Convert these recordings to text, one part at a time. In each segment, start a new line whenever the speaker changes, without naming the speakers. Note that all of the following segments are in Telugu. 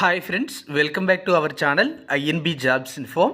Hi friends, welcome back to our channel INB jobs info.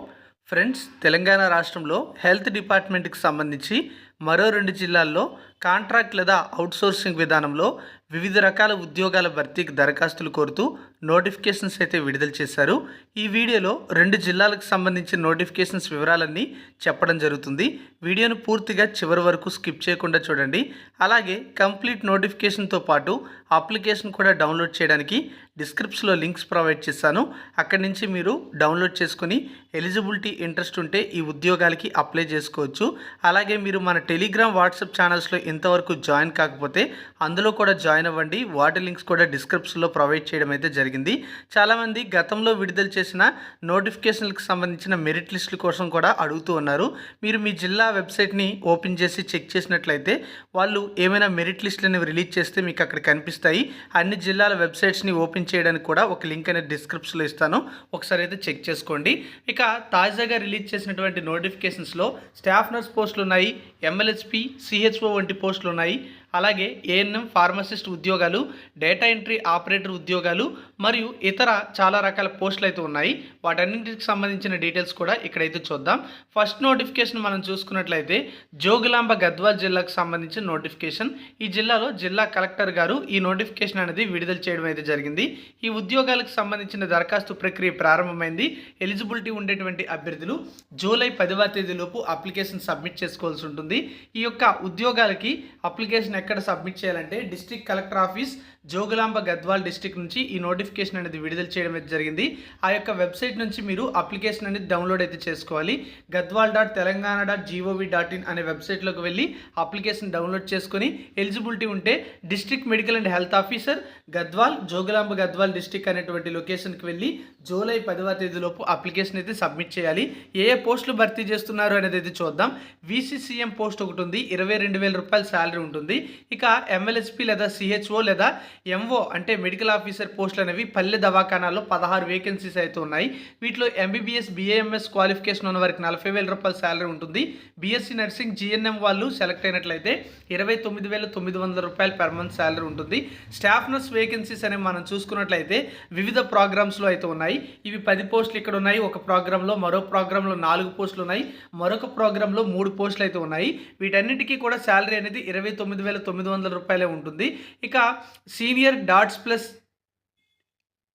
Friends, Telangana రాష్ట్రంలో హెల్త్ డిపార్ట్మెంట్కి సంబంధించి మరో 2 జిల్లాల్లో కాంట్రాక్ట్ లేదా అవుట్సోర్సింగ్ విధానంలో వివిధ రకాల ఉద్యోగాల భర్తీకి దరఖాస్తులు కోరుతూ నోటిఫికేషన్స్ అయితే విడుదల చేశారు. ఈ వీడియోలో 2 జిల్లాలకు సంబంధించిన నోటిఫికేషన్స్ వివరాలన్నీ చెప్పడం జరుగుతుంది. వీడియోను పూర్తిగా చివరి వరకు స్కిప్ చేయకుండా చూడండి. అలాగే కంప్లీట్ నోటిఫికేషన్తో పాటు అప్లికేషన్ కూడా డౌన్లోడ్ చేయడానికి డిస్క్రిప్షన్లో లింక్స్ ప్రొవైడ్ చేశాను. అక్కడి నుంచి మీరు డౌన్లోడ్ చేసుకొని ఎలిజిబిలిటీ ఇంట్రెస్ట్ ఉంటే ఈ ఉద్యోగాలకి అప్లై చేసుకోవచ్చు. అలాగే మీరు మన టెలిగ్రామ్, వాట్సాప్ ఛానల్స్లో ఇంతవరకు జాయిన్ కాకపోతే అందులో కూడా జాయిన్ అవ్వండి. వాటి లింక్స్ కూడా డిస్క్రిప్షన్లో ప్రొవైడ్ చేయడం అయితే జరిగింది. చాలామంది గతంలో విడుదల చేసిన నోటిఫికేషన్లకు సంబంధించిన మెరిట్ లిస్టుల కోసం కూడా అడుగుతూ ఉన్నారు. మీరు మీ జిల్లా వెబ్సైట్ని ఓపెన్ చేసి చెక్ చేసినట్లయితే వాళ్ళు ఏమైనా మెరిట్ లిస్టులు అనేవి రిలీజ్ చేస్తే మీకు అక్కడ కనిపిస్తాయి. అన్ని జిల్లాల వెబ్సైట్స్ని ఓపెన్ చేయడానికి కూడా ఒక లింక్ అనేది డిస్క్రిప్షన్లో ఇస్తాను, ఒకసారి అయితే చెక్ చేసుకోండి. ఇక తాజాగా రిలీజ్ చేసినటువంటి నోటిఫికేషన్స్లో స్టాఫ్ నర్స్ పోస్టులు ఉన్నాయి, ఎంఎల్హెచ్పి, సిహెచ్ఓ వంటి పోస్టులు ఉన్నాయి. అలాగే ఏఎన్ఎం ఫార్మసిస్ట్ ఉద్యోగాలు, డేటా ఎంట్రీ ఆపరేటర్ ఉద్యోగాలు మరియు ఇతర చాలా రకాల పోస్టులు అయితే ఉన్నాయి. వాటన్నింటికి సంబంధించిన డీటెయిల్స్ కూడా ఇక్కడైతే చూద్దాం. ఫస్ట్ నోటిఫికేషన్ మనం చూసుకున్నట్లయితే జోగులాంబ గద్వాల్ జిల్లాకు సంబంధించిన నోటిఫికేషన్. ఈ జిల్లాలో జిల్లా కలెక్టర్ గారు ఈ నోటిఫికేషన్ అనేది విడుదల చేయడం అయితే జరిగింది. ఈ ఉద్యోగాలకు సంబంధించిన దరఖాస్తు ప్రక్రియ ప్రారంభమైంది. ఎలిజిబిలిటీ ఉండేటువంటి అభ్యర్థులు జూలై 10వ తేదీలోపు అప్లికేషన్ సబ్మిట్ చేసుకోవాల్సి ఉంటుంది. ఈ యొక్క ఉద్యోగాలకి అప్లికేషన్ ఎక్కడ సబ్మిట్ చేయాలంటే district collector office, Jogulamba Gadwal district నుంచి ఈ నోటిఫికేషన్ అనేది విడుదల చేయడం అయితే జరిగింది. ఆ యొక్క వెబ్సైట్ నుంచి మీరు అప్లికేషన్ అనేది డౌన్లోడ్ అయితే చేసుకోవాలి. gadwal.telangana.gov.in అనే వెబ్సైట్లోకి వెళ్ళి అప్లికేషన్ డౌన్లోడ్ చేసుకొని ఎలిజిబిలిటీ ఉంటే district medical and health officer Gadwal, Jogulamba Gadwal district అనేటువంటి లొకేషన్కి వెళ్ళి జూలై 10వ తేదీలోపు అప్లికేషన్ అయితే సబ్మిట్ చేయాలి. ఏ పోస్టులు భర్తీ చేస్తున్నారు అనేది అయితే చూద్దాం. VCCM పోస్ట్ ఒకటి ఉంది, 22,000 రూపాయల శాలరీ ఉంటుంది. ఇక MLHP లేదా CHO లేదా MO అంటే మెడికల్ ఆఫీసర్ పోస్టులు అనేవి పల్లె దవాఖానాల్లో 16 వేకెన్సీస్ అయితే ఉన్నాయి. వీటిలో MBBS, BAMS క్వాలిఫికేషన్ ఉన్న వారికి 40,000 రూపాయల శాలరీ ఉంటుంది. BSc నర్సింగ్, GNM వాళ్ళు సెలెక్ట్ అయినట్లయితే 29,900 రూపాయలు పర్ మంత్ శాలరీ ఉంటుంది. స్టాఫ్ నర్స్ వేకెన్సీస్ అనేవి మనం చూసుకున్నట్లయితే వివిధ ప్రోగ్రామ్స్లో అయితే ఉన్నాయి. ఇవి 10 పోస్టులు ఇక్కడ ఉన్నాయి. ఒక ప్రోగ్రాంలో, మరో ప్రోగ్రాంలో 4 పోస్టులు ఉన్నాయి. మరొక ప్రోగ్రాంలో 3 పోస్టులు అయితే ఉన్నాయి. వీటన్నిటికీ కూడా శాలరీ అనేది 29,900 రూపాయలే ఉంటుంది. ఇక senior dots plus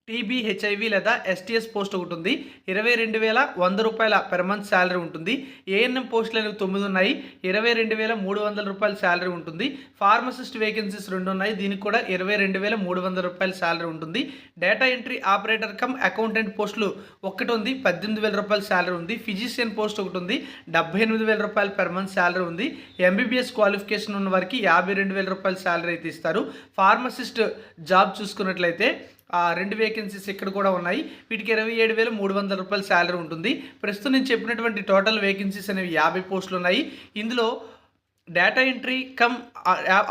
TB, HIV లేదా STS పోస్ట్ ఒకటి ఉంది, 22,100 రూపాయల పర్ మంత్ శాలరీ ఉంటుంది. ANM పోస్టులు అనేవి 9 ఉన్నాయి, 22,300 రూపాయల శాలరీ ఉంటుంది. ఫార్మసిస్ట్ వేకెన్సీస్ 2 ఉన్నాయి, దీనికి కూడా 22,300 రూపాయల శాలరీ ఉంటుంది. Data entry operator cum accountant పోస్టులు ఒకటి ఉంది, 18,000 రూపాయల శాలరీ ఉంది. ఫిజిషియన్ పోస్ట్ ఒకటి ఉంది, 78,000 రూపాయలు పర్ మంత్ శాలరీ ఉంది. MBBS క్వాలిఫికేషన్ ఉన్న వారికి 52,000 రూపాయల శాలరీ అయితే ఇస్తారు. ఫార్మసిస్ట్ జాబ్ చూసుకున్నట్లయితే 2 వేకెన్సీస్ ఇక్కడ కూడా ఉన్నాయి. వీటికి 27,300 రూపాయల శాలరీ ఉంటుంది. ప్రస్తుతం నేను చెప్పినటువంటి టోటల్ వేకెన్సీస్ అనేవి 50 పోస్టులు ఉన్నాయి. ఇందులో data entry cum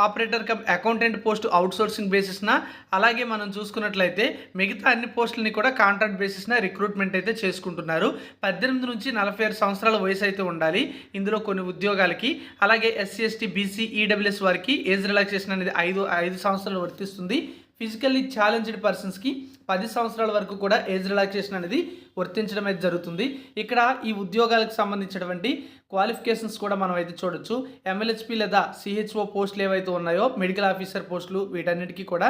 operator cum accountant post outsourcing బేసిస్న, అలాగే మనం చూసుకున్నట్లయితే మిగతా అన్ని పోస్టులని కూడా కాంట్రాక్ట్ బేసిస్న రిక్రూట్మెంట్ అయితే చేసుకుంటున్నారు. 18 నుంచి 46 సంవత్సరాల వయసు అయితే ఉండాలి ఇందులో కొన్ని ఉద్యోగాలకి. అలాగే SC, ST, BC, EWS వారికి ఏజ్ రిలాక్సేషన్ అనేది 5 సంవత్సరాలు వర్తిస్తుంది. ఫిజికల్లీ ఛాలెంజ్డ్ పర్సన్స్కి 10 సంవత్సరాల వరకు కూడా ఏజ్ రిలాక్సేషన్ అనేది వర్తించడం అయితే జరుగుతుంది. ఇక్కడ ఈ ఉద్యోగాలకు సంబంధించినటువంటి క్వాలిఫికేషన్స్ కూడా మనం అయితే చూడొచ్చు. MLHP లేదా CHO పోస్టులు ఏవైతే ఉన్నాయో మెడికల్ ఆఫీసర్ పోస్టులు, వీటన్నిటికీ కూడా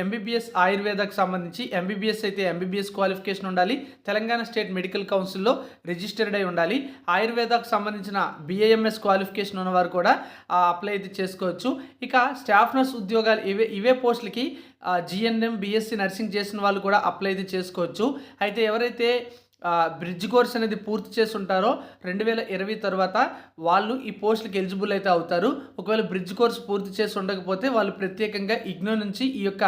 MBBS ఆయుర్వేదకు సంబంధించి MBBS అయితే MBBS క్వాలిఫికేషన్ ఉండాలి. తెలంగాణ స్టేట్ మెడికల్ కౌన్సిల్లో రిజిస్టర్డ్ అయి ఉండాలి. ఆయుర్వేదకు సంబంధించిన BAMS క్వాలిఫికేషన్ ఉన్నవారు కూడా అప్లై అయితే చేసుకోవచ్చు. ఇక స్టాఫ్ నర్స్ ఉద్యోగాలు ఇవే పోస్టులకి GNM, BSc నర్సింగ్ చేసిన వాళ్ళు కూడా అప్లై అయితే చేసుకోవచ్చు. అయితే ఎవరైతే బ్రిడ్జ్ కోర్స్ అనేది పూర్తి చేసి ఉంటారో 2020 తర్వాత వాళ్ళు ఈ పోస్టులకు ఎలిజిబుల్ అయితే అవుతారు. ఒకవేళ బ్రిడ్జ్ కోర్స్ పూర్తి చేసి ఉండకపోతే వాళ్ళు ప్రత్యేకంగా ఇగ్నో నుంచి ఈ యొక్క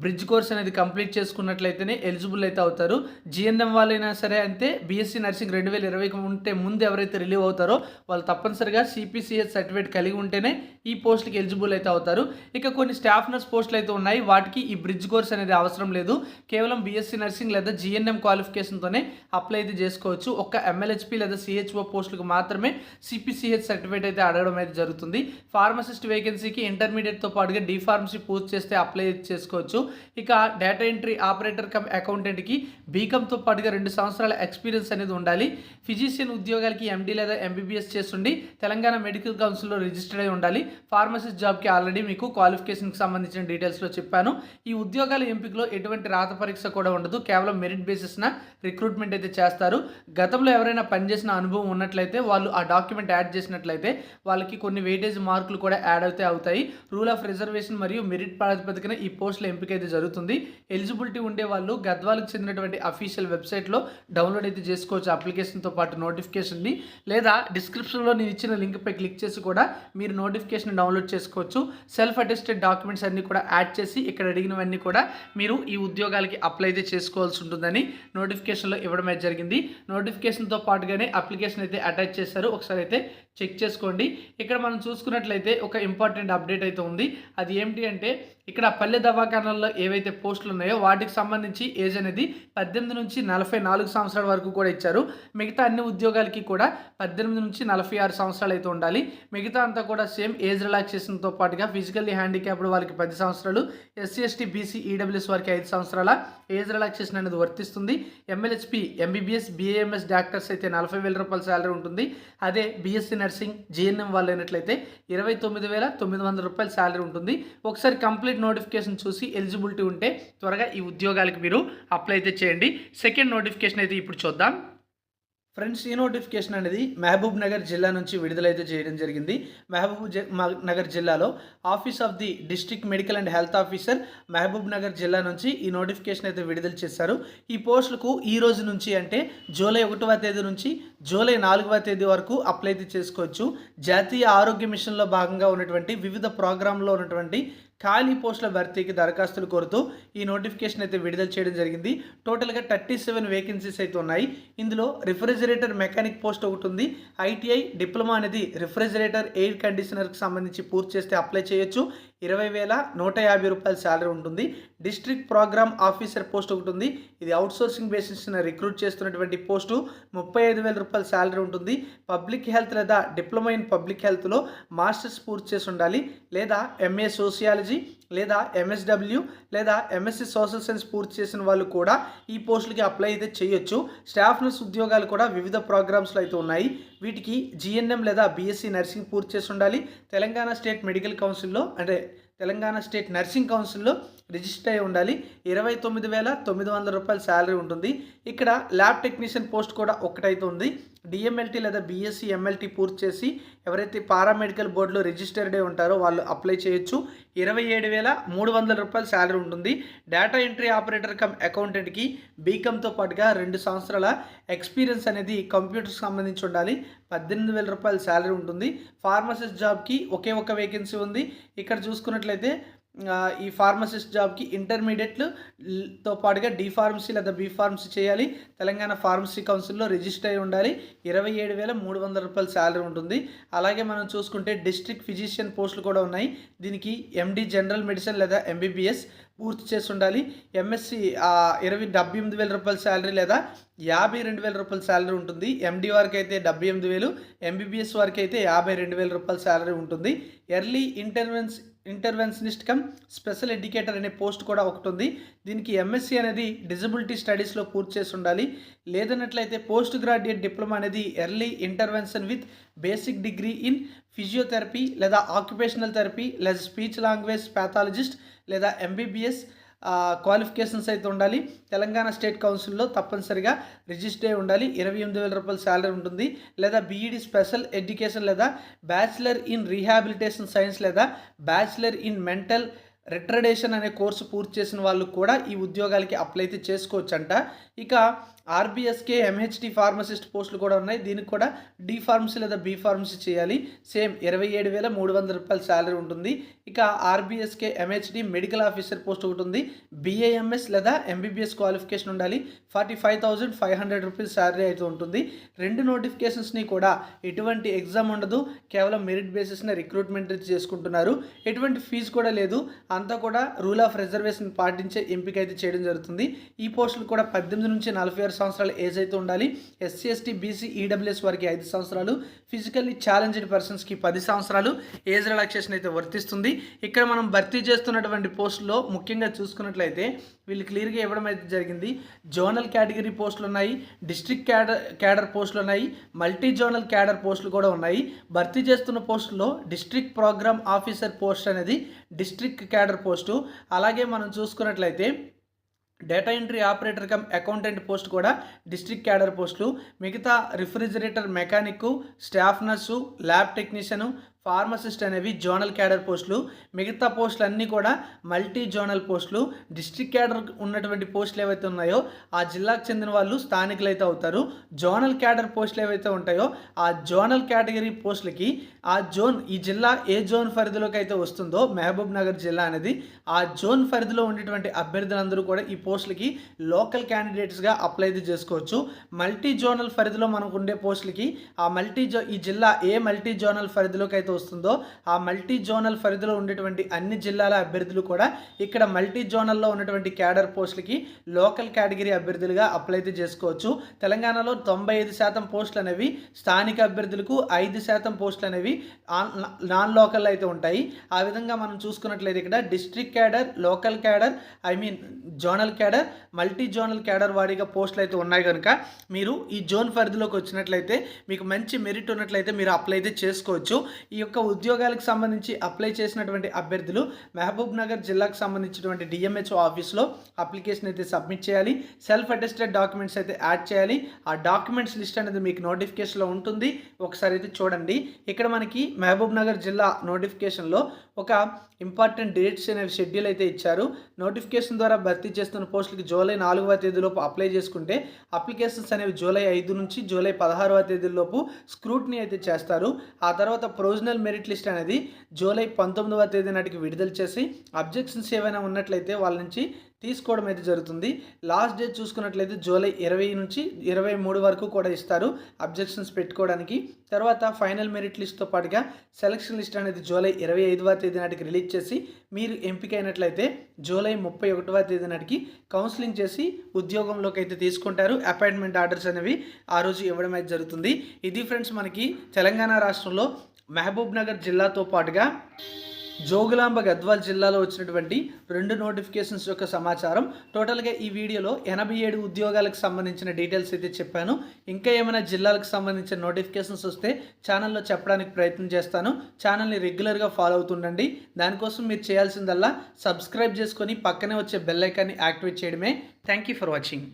బ్రిడ్జ్ కోర్స్ అనేది కంప్లీట్ చేసుకున్నట్లయితేనే ఎలిజిబుల్ అయితే అవుతారు. GNM వాళ్ళైనా సరే అంతే. BSc నర్సింగ్ 2020 ఉంటే ముందు ఎవరైతే రిలీవ్ అవుతారో వాళ్ళు తప్పనిసరిగా CPCH సర్టిఫికేట్ కలిగి ఉంటేనే ఈ పోస్టులకి ఎలిజిబుల్ అయితే అవుతారు. ఇక కొన్ని స్టాఫ్ నర్స్ పోస్టులు అయితే ఉన్నాయి, వాటికి ఈ బ్రిడ్జ్ కోర్స్ అనేది అవసరం లేదు. కేవలం BSc నర్సింగ్ లేదా GNM క్వాలిఫికేషన్తోనే అప్లై అయితే చేసుకోవచ్చు. ఒక్క MLHP లేదా CHO పోస్టులకు మాత్రమే CPCH సర్టిఫికేట్ అయితే అడగడం అయితే జరుగుతుంది. ఫార్మసిస్ట్ వేకెన్సీకి ఇంటర్మీడియట్తో పాటుగా D Pharmacy పూర్తి చేస్తే అప్లై చేసుకోవచ్చు. ఇక డేటా ఎంట్రీ ఆపరేటర్ కమ్ అకౌంటెంట్కి బీకామ్తో పాటుగా 2 సంవత్సరాల ఎక్స్పీరియన్స్ అనేది ఉండాలి. ఫిజిషియన్ ఉద్యోగాలకి ఎండి లేదా ఎంబీబీఎస్ చేస్తుండి తెలంగాణ మెడికల్ కౌన్సిల్లో రిజిస్టర్డ్ అయి ఉండాలి. ఫార్మసిస్ట్ జాబ్కి ఆల్రెడీ మీకు క్వాలిఫికేషన్కి సంబంధించిన డీటెయిల్స్లో చెప్పాను. ఈ ఉద్యోగాల ఎంపికలో ఎటువంటి రాత పరీక్ష కూడా ఉండదు, కేవలం మెరిట్ బేసిస్న రిక్రూట్మెంట్ అయితే చేస్తారు. గతంలో ఎవరైనా పనిచేసిన అనుభవం ఉన్నట్లయితే వాళ్ళు ఆ డాక్యుమెంట్ యాడ్ చేసినట్లయితే వాళ్ళకి కొన్ని వెయిటేజ్ మార్కులు కూడా యాడ్ అవుతాయి. రూల్ ఆఫ్ రిజర్వేషన్ మరియు మెరిట్ ప్రాతిపదికన ఈ పోస్టుల ఎంపిక అయితే జరుగుతుంది. ఎలిజిబిలిటీ ఉండే వాళ్ళు గద్వాలకు చెందినటువంటి అఫీషియల్ వెబ్సైట్లో డౌన్లోడ్ అయితే చేసుకోవచ్చు అప్లికేషన్తో పాటు నోటిఫికేషన్ని, లేదా డిస్క్రిప్షన్లో నేను ఇచ్చిన లింక్పై క్లిక్ చేసి కూడా మీరు నోటిఫికేషన్ డౌన్లోడ్ చేసుకోవచ్చు. సెల్ఫ్ అటెస్టెడ్ డాక్యుమెంట్స్ అన్నీ కూడా యాడ్ చేసి ఇక్కడ అడిగినవన్నీ కూడా మీరు ఈ ఉద్యోగాలకి అప్లై అయితే చేసుకోవాల్సి ఉంటుందని నోటిఫికేషన్లో ఇవ్వడం అయితే జరిగింది. నోటిఫికేషన్తో పాటుగానే అప్లికేషన్ అయితే అటాచ్ చేశారు, ఒకసారి అయితే చెక్ చేసుకోండి. ఇక్కడ మనం చూసుకున్నట్లయితే ఒక ఇంపార్టెంట్ అప్డేట్ అయితే ఉంది. అది ఏమిటి అంటే ఇక్కడ పల్లె దవాఖానాల్లో ఏవైతే పోస్టులు ఉన్నాయో వాటికి సంబంధించి ఏజ్ అనేది 18 నుంచి 44 సంవత్సరాల వరకు కూడా ఇచ్చారు. మిగతా అన్ని ఉద్యోగాలకి కూడా 18 నుంచి 46 సంవత్సరాలు అయితే ఉండాలి. మిగతా అంతా కూడా సేమ్ ఏజ్ రిలాక్సేషన్తో పాటుగా ఫిజికల్లీ హ్యాండిక్యాప్డ్ వాళ్ళకి 10 సంవత్సరాలు, ఎస్సీ ఎస్టీ బీసీ ఈడబ్ల్యూఎస్ వారికి 5 సంవత్సరాల ఏజ్ రిలాక్సేషన్ అనేది వర్తిస్తుంది. ఎంఎల్హెచ్పి ఎంబీబీఎస్ బీఏఎంఎస్ డాక్టర్స్ అయితే 40,000 రూపాయల శాలరీ ఉంటుంది. అదే బీఎస్సీ నర్సింగ్ జిఎన్ఎం వాళ్ళు అయినట్లయితే 29,900 రూపాయల శాలరీ ఉంటుంది. ఒకసారి కంప్లీట్ నోటిఫికేషన్ చూసి ఎలిజిబిలిటీ ఉంటే త్వరగా ఈ ఉద్యోగాలకు మీరు అప్లై అయితే చేయండి. సెకండ్ నోటిఫికేషన్ అయితే ఇప్పుడు చూద్దాం. ఫ్రెండ్స్, ఈ నోటిఫికేషన్ అనేది మహబూబ్ నగర్ జిల్లా నుంచి విడుదలైతే చేయడం జరిగింది. మహబూబ్ నగర్ జిల్లాలో office of the district medical and health officer Mahabubnagar జిల్లా నుంచి ఈ నోటిఫికేషన్ అయితే విడుదల చేశారు. ఈ పోస్టులకు ఈ రోజు నుంచి అంటే జూలై 1వ తేదీ నుంచి జూలై 4వ తేదీ వరకు అప్లై అయితే చేసుకోవచ్చు. జాతీయ ఆరోగ్య మిషన్లో భాగంగా ఉన్నటువంటి వివిధ ప్రోగ్రాంలో ఉన్నటువంటి ఖాళీ పోస్టుల భర్తీకి దరఖాస్తులు కోరుతూ ఈ నోటిఫికేషన్ అయితే విడుదల చేయడం జరిగింది. టోటల్గా 37 వేకెన్సీస్ అయితే ఉన్నాయి. ఇందులో రిఫ్రిజిరేటర్ మెకానిక్ పోస్ట్ ఒకటి ఉంది. ఐటీఐ డిప్లొమా అనేది రిఫ్రిజిరేటర్ ఎయిర్ కండిషనర్కి సంబంధించి పూర్తి చేస్తే అప్లై చేయొచ్చు. 20,150 రూపాయల శాలరీ ఉంటుంది. డిస్ట్రిక్ట్ ప్రోగ్రామ్ ఆఫీసర్ పోస్ట్ ఒకటి ఉంది. ఇది అవుట్సోర్సింగ్ బేసిస్ రిక్రూట్ చేస్తున్నటువంటి పోస్టు. 35,000 రూపాయల శాలరీ ఉంటుంది. పబ్లిక్ హెల్త్ లేదా డిప్లొమా ఇన్ పబ్లిక్ హెల్త్లో మాస్టర్స్ పూర్తి చేసి ఉండాలి, లేదా ఎంఏ సోషియాలజీ లేదా ఎంఎస్డబ్ల్యూ లేదా ఎంఎస్సి సోషల్ సైన్స్ పూర్తి చేసిన వాళ్ళు కూడా ఈ పోస్టులకి అప్లై అయితే చేయొచ్చు. స్టాఫ్ నర్స్ ఉద్యోగాలు కూడా వివిధ ప్రోగ్రామ్స్లో అయితే ఉన్నాయి. వీటికి జిఎన్ఎం లేదా బీఎస్సీ నర్సింగ్ పూర్తి చేసి ఉండాలి. తెలంగాణ స్టేట్ మెడికల్ కౌన్సిల్లో అంటే తెలంగాణ స్టేట్ నర్సింగ్ కౌన్సిల్లో రిజిస్టర్ అయి ఉండాలి. 29,900 రూపాయల శాలరీ ఉంటుంది. ఇక్కడ ల్యాబ్ టెక్నీషియన్ పోస్ట్ కూడా ఒకటైతే ఉంది. డిఎంఎల్టీ లేదా బీఎస్సీ ఎంఎల్టీ పూర్తి చేసి ఎవరైతే పారామెడికల్ బోర్డులో రిజిస్టర్డ్ అయి ఉంటారో వాళ్ళు అప్లై చేయొచ్చు. 27,300 రూపాయల శాలరీ ఉంటుంది. డేటా ఎంట్రీ ఆపరేటర్ కమ్ అకౌంటెంట్కి బీకామ్తో పాటుగా 2 సంవత్సరాల ఎక్స్పీరియన్స్ అనేది కంప్యూటర్కి సంబంధించి ఉండాలి. 18,000 రూపాయల శాలరీ ఉంటుంది. ఫార్మసిస్ట్ జాబ్కి ఒకే ఒక వేకెన్సీ ఉంది. ఇక్కడ చూసుకున్నట్లయితే ఈ ఫార్మసిస్ట్ జాబ్కి ఇంటర్మీడియట్తో పాటుగా డి ఫార్మసీ లేదా బీ ఫార్మసీ చేయాలి. తెలంగాణ ఫార్మసీ కౌన్సిల్లో రిజిస్టర్ అయి ఉండాలి. 27,300 రూపాయల శాలరీ ఉంటుంది. అలాగే మనం చూసుకుంటే డిస్ట్రిక్ట్ ఫిజిషియన్ పోస్టులు కూడా ఉన్నాయి. దీనికి ఎండి జనరల్ మెడిసిన్ లేదా ఎంబీబీఎస్ పూర్తి చేసి ఉండాలి. ఎంఎస్సి 78,000 రూపాయల శాలరీ లేదా 52,000 రూపాయల శాలరీ ఉంటుంది. ఎండి వారికి అయితే 78,000, ఎంబీబీఎస్ వారికి అయితే 52,000 రూపాయల శాలరీ ఉంటుంది. Early interventionist come special educator అనే పోస్ట్ కూడా ఒకటి ఉంది. దీనికి ఎంఎస్సి అనేది డిజబిలిటీ స్టడీస్లో పూర్తి చేసి ఉండాలి. లేదన్నట్లయితే పోస్ట్ గ్రాడ్యుయేట్ డిప్లొమా అనేది early intervention with basic degree in physiotherapy లేదా ఆక్యుపేషనల్ థెరపీ లేదా స్పీచ్ లాంగ్వేజ్ ప్యాథాలజిస్ట్ లేదా ఎంబీబీఎస్ క్వాలిఫికేషన్స్ అయితే ఉండాలి. తెలంగాణ స్టేట్ కౌన్సిల్లో తప్పనిసరిగా రిజిస్టర్ అయి ఉండాలి. 28,000 రూపాయల శాలరీ ఉంటుంది. లేదా బీఈడి స్పెషల్ ఎడ్యుకేషన్ లేదా బ్యాచిలర్ ఇన్ రీహాబిలిటేషన్ సైన్స్ లేదా బ్యాచిలర్ ఇన్ మెంటల్ రిట్రడేషన్ అనే కోర్సు పూర్తి చేసిన వాళ్ళు కూడా ఈ ఉద్యోగాలకి అప్లై అయితే చేసుకోవచ్చంట. ఇక ఆర్బీఎస్కే ఎంహెచ్టీ ఫార్మసిస్ట్ పోస్టులు కూడా ఉన్నాయి. దీనికి కూడా డి ఫార్మసీ లేదా బీ ఫార్మసీ చేయాలి. సేమ్ 27,300 రూపాయల శాలరీ ఉంటుంది. ఇక ఆర్బీఎస్కే ఎంహెచ్డి మెడికల్ ఆఫీసర్ పోస్ట్ ఒకటి ఉంది. బీఏఎంఎస్ లేదా ఎంబీబీఎస్ క్వాలిఫికేషన్ ఉండాలి. 45,500 రూపీస్ శాలరీ అయితే ఉంటుంది. 2 నోటిఫికేషన్స్ని కూడా ఎటువంటి ఎగ్జామ్ ఉండదు, కేవలం మెరిట్ బేసిస్ని రిక్రూట్మెంట్ చేసుకుంటున్నారు. ఎటువంటి ఫీజు కూడా లేదు. అంతా కూడా రూల్ ఆఫ్ రిజర్వేషన్ పాటించే ఎంపిక అయితే చేయడం జరుగుతుంది. ఈ పోస్టులు కూడా 18 నుంచి 46 సంవత్సరాల ఏజ్ అయితే ఉండాలి. ఎస్సీ ఎస్టీ బీసీ ఈడబ్ల్యూఎస్ వారికి 5 సంవత్సరాలు, ఫిజికల్లీ ఛాలెంజ్డ్ పర్సన్స్కి 10 సంవత్సరాలు ఏజ్ రిలాక్సేషన్ అయితే వర్తిస్తుంది. ఇక్కడ మనం భర్తీ చేస్తున్నటువంటి పోస్టుల్లో ముఖ్యంగా చూసుకున్నట్లయితే వీళ్ళు క్లియర్గా ఇవ్వడం అయితే జరిగింది. జోనల్ కేటగిరీ పోస్టులు ఉన్నాయి, డిస్ట్రిక్ట్ క్యాడర్ పోస్టులు ఉన్నాయి, మల్టీ జోనల్ క్యాడర్ పోస్టులు కూడా ఉన్నాయి. భర్తీ చేస్తున్న పోస్టుల్లో డిస్ట్రిక్ట్ ప్రోగ్రామ్ ఆఫీసర్ పోస్ట్ అనేది డిస్ట్రిక్ట్ క్యాడర్ పోస్టు. అలాగే మనం చూసుకున్నట్లయితే data entry operator cum accountant post కూడా డిస్ట్రిక్ట్ క్యాడర్ పోస్టులు. మిగతా refrigerator mechanic, staff nurse, lab technician, pharmacist అనేవి జోనల్ క్యాడర్ పోస్టులు. మిగతా పోస్టులు అన్నీ కూడా మల్టీ జోనల్ పోస్టులు. డిస్ట్రిక్ట్ క్యాడర్ ఉన్నటువంటి పోస్టులు ఏవైతే ఉన్నాయో ఆ జిల్లాకు చెందిన వాళ్ళు స్థానికులు అయితే అవుతారు. జోనల్ క్యాడర్ పోస్టులు ఏవైతే ఉంటాయో ఆ జోనల్ కేటగిరీ పోస్టులకి ఈ జిల్లా ఏ జోన్ పరిధిలోకి అయితే వస్తుందో మహబూబ్ నగర్ జిల్లా అనేది, ఆ జోన్ పరిధిలో ఉండేటువంటి అభ్యర్థులందరూ కూడా ఈ పోస్టులకి లోకల్ క్యాండిడేట్స్గా అప్లై చేసుకోవచ్చు. మల్టీ జోనల్ పరిధిలో మనకు ఉండే పోస్టులకి ఈ జిల్లా ఏ మల్టీ జోనల్ పరిధిలోకి అయితే వస్తుందో ఆ మల్టీ జోనల్ పరిధిలో ఉండేటువంటి అన్ని జిల్లాల అభ్యర్థులు కూడా ఇక్కడ మల్టీ జోనల్లో ఉన్నటువంటి క్యాడర్ పోస్టులకి లోకల్ కేటగిరీ అభ్యర్థులుగా అప్లై చేసుకోవచ్చు. తెలంగాణలో 95% పోస్టులు అనేవి స్థానిక అభ్యర్థులకు, 5% పోస్టులు అనేవి నాన్ లోకల్ అయితే ఉంటాయి. ఆ విధంగా మనం చూసుకున్నట్లయితే ఇక్కడ district cadre, local cadre, zonal cadre, multi zonal cadre వారీగా పోస్టులు అయితే ఉన్నాయి కనుక మీరు ఈ జోన్ పరిధిలోకి వచ్చినట్లయితే మీకు మంచి మెరిట్ ఉన్నట్లయితే మీరు అప్లై అయితే చేసుకోవచ్చు. ఈ యొక్క ఉద్యోగాలకు సంబంధించి అప్లై చేసినటువంటి అభ్యర్థులు మహబూబ్ నగర్ జిల్లాకు సంబంధించినటువంటి డిఎంహెచ్ఓ ఆఫీస్లో అప్లికేషన్ అయితే సబ్మిట్ చేయాలి. సెల్ఫ్ అటెస్టెడ్ డాక్యుమెంట్స్ అయితే యాడ్ చేయాలి. ఆ డాక్యుమెంట్స్ లిస్ట్ అనేది మీకు నోటిఫికేషన్లో ఉంటుంది, ఒకసారి అయితే చూడండి. ఇక్కడ మనకి మహబూబ్ నగర్ జిల్లా నోటిఫికేషన్లో ఒక ఇంపార్టెంట్ డేట్స్ అనేవి షెడ్యూల్ అయితే ఇచ్చారు. నోటిఫికేషన్ ద్వారా భర్తీ చేస్తున్న పోస్టులకి జూలై 4వ తేదీలోపు అప్లై చేసుకుంటే అప్లికేషన్స్ అనేవి జూలై 5 నుంచి జూలై 16వ తేదీలోపు స్క్రూట్నీ అయితే చేస్తారు. ఆ తర్వాత ప్రొవిజనల్ మెరిట్ లిస్ట్ అనేది జూలై 19వ తేదీ నాటికి విడుదల చేసి అబ్జెక్షన్స్ ఏవైనా ఉన్నట్లయితే వాళ్ళ నుంచి తీసుకోవడం అయితే జరుగుతుంది. లాస్ట్ డేట్ చూసుకున్నట్లయితే జూలై 20 నుంచి 23 వరకు కూడా ఇస్తారు అబ్జెక్షన్స్ పెట్టుకోవడానికి. తర్వాత ఫైనల్ మెరిట్ లిస్ట్తో పాటుగా సెలక్షన్ లిస్ట్ అనేది జూలై 25వ తేదీ నాటికి రిలీజ్ చేసి మీరు ఎంపికైనట్లయితే జూలై 31వ తేదీ నాటికి కౌన్సిలింగ్ చేసి ఉద్యోగంలోకి అయితే తీసుకుంటారు. అపాయింట్మెంట్ ఆర్డర్స్ అనేవి ఆ రోజు ఇవ్వడం అయితే జరుగుతుంది. ఇది ఫ్రెండ్స్ మనకి తెలంగాణ రాష్ట్రంలో మహబూబ్ నగర్ జిల్లాతో పాటుగా జోగులాంబ గద్వాల్ జిల్లాలో వచ్చినటువంటి 2 నోటిఫికేషన్స్ యొక్క సమాచారం. టోటల్గా ఈ వీడియోలో 87 ఉద్యోగాలకు సంబంధించిన డీటెయిల్స్ అయితే చెప్పాను. ఇంకా ఏమైనా జిల్లాలకు సంబంధించిన నోటిఫికేషన్స్ వస్తే ఛానల్లో చెప్పడానికి ప్రయత్నం చేస్తాను. ఛానల్ని రెగ్యులర్గా ఫాలో అవుతుండండి. దానికోసం మీరు చేయాల్సిందల్లా సబ్స్క్రైబ్ చేసుకొని పక్కనే వచ్చే బెల్ ఐకాన్ని యాక్టివేట్ చేయడమే. Thank you for watching.